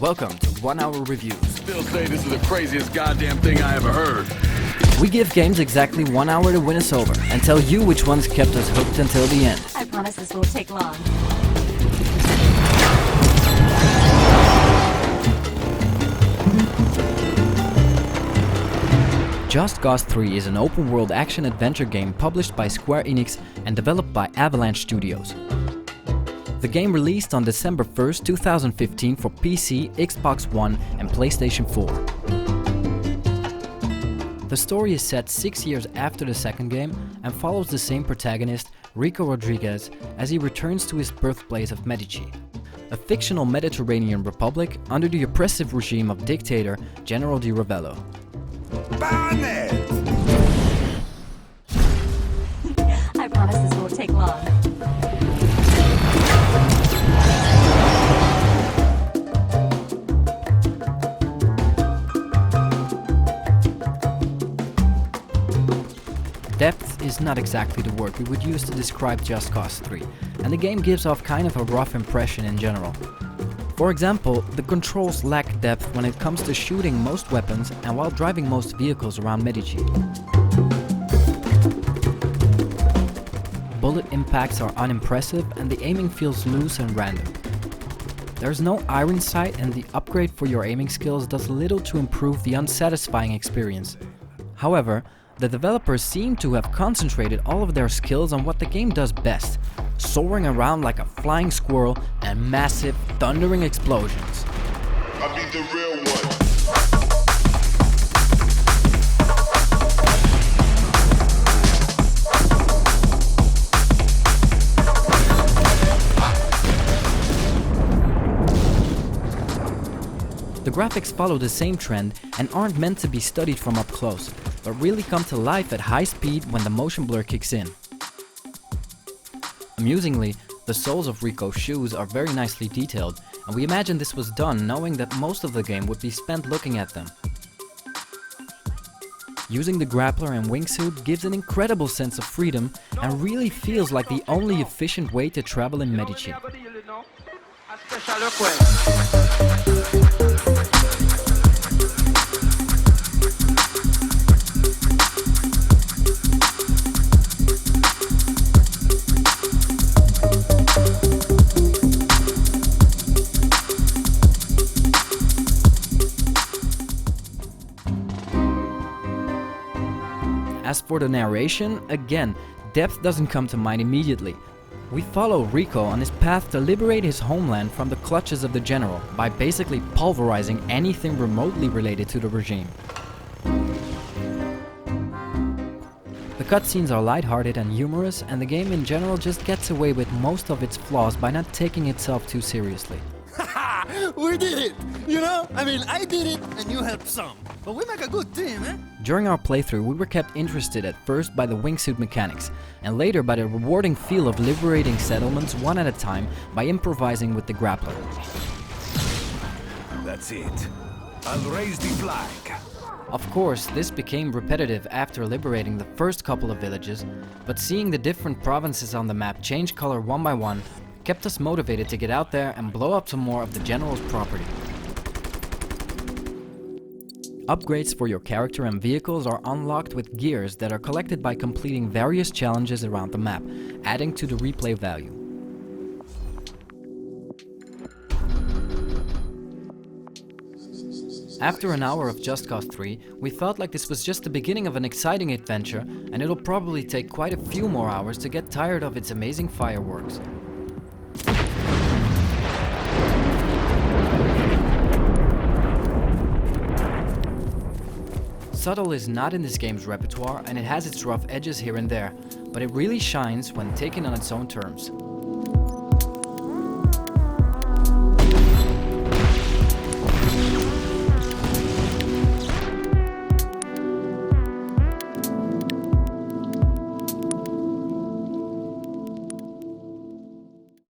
Welcome to 1 Hour Reviews. Still say this is the craziest goddamn thing I ever heard. We give games exactly 1 hour to win us over and tell you which ones kept us hooked until the end. I promise this won't take long. Just Cause 3 is an open-world action-adventure game published by Square Enix and developed by Avalanche Studios. The game released on December 1st, 2015 for PC, Xbox One and PlayStation 4. The story is set 6 years after the second game and follows the same protagonist, Rico Rodriguez, as he returns to his birthplace of Medici, a fictional Mediterranean republic under the oppressive regime of dictator General Di Ravello. I promise this won't take long. Depth is not exactly the word we would use to describe Just Cause 3, and the game gives off kind of a rough impression in general. For example, the controls lack depth when it comes to shooting most weapons and while driving most vehicles around Medici. Bullet impacts are unimpressive and the aiming feels loose and random. There's no iron sight and the upgrade for your aiming skills does little to improve the unsatisfying experience. However, the developers seem to have concentrated all of their skills on what the game does best, soaring around like a flying squirrel and massive, thundering explosions. I be the real one. The graphics follow the same trend and aren't meant to be studied from up close, but really come to life at high speed when the motion blur kicks in. Amusingly, the soles of Rico's shoes are very nicely detailed, and we imagine this was done knowing that most of the game would be spent looking at them. Using the grappler and wingsuit gives an incredible sense of freedom and really feels like the only efficient way to travel in Medici. As for the narration, again, depth doesn't come to mind immediately. We follow Rico on his path to liberate his homeland from the clutches of the general by basically pulverizing anything remotely related to the regime. The cutscenes are lighthearted and humorous, and the game in general just gets away with most of its flaws by not taking itself too seriously. We did it! You know, I did it and you helped some. But we make a good team, eh? During our playthrough, we were kept interested at first by the wingsuit mechanics, and later by the rewarding feel of liberating settlements one at a time by improvising with the grappler. That's it. I'll raise the flag. Of course, this became repetitive after liberating the first couple of villages, but seeing the different provinces on the map change color one by one kept us motivated to get out there and blow up some more of the general's property. Upgrades for your character and vehicles are unlocked with gears that are collected by completing various challenges around the map, adding to the replay value. After an hour of Just Cause 3, we felt like this was just the beginning of an exciting adventure, and it'll probably take quite a few more hours to get tired of its amazing fireworks. Subtle is not in this game's repertoire and it has its rough edges here and there, but it really shines when taken on its own terms.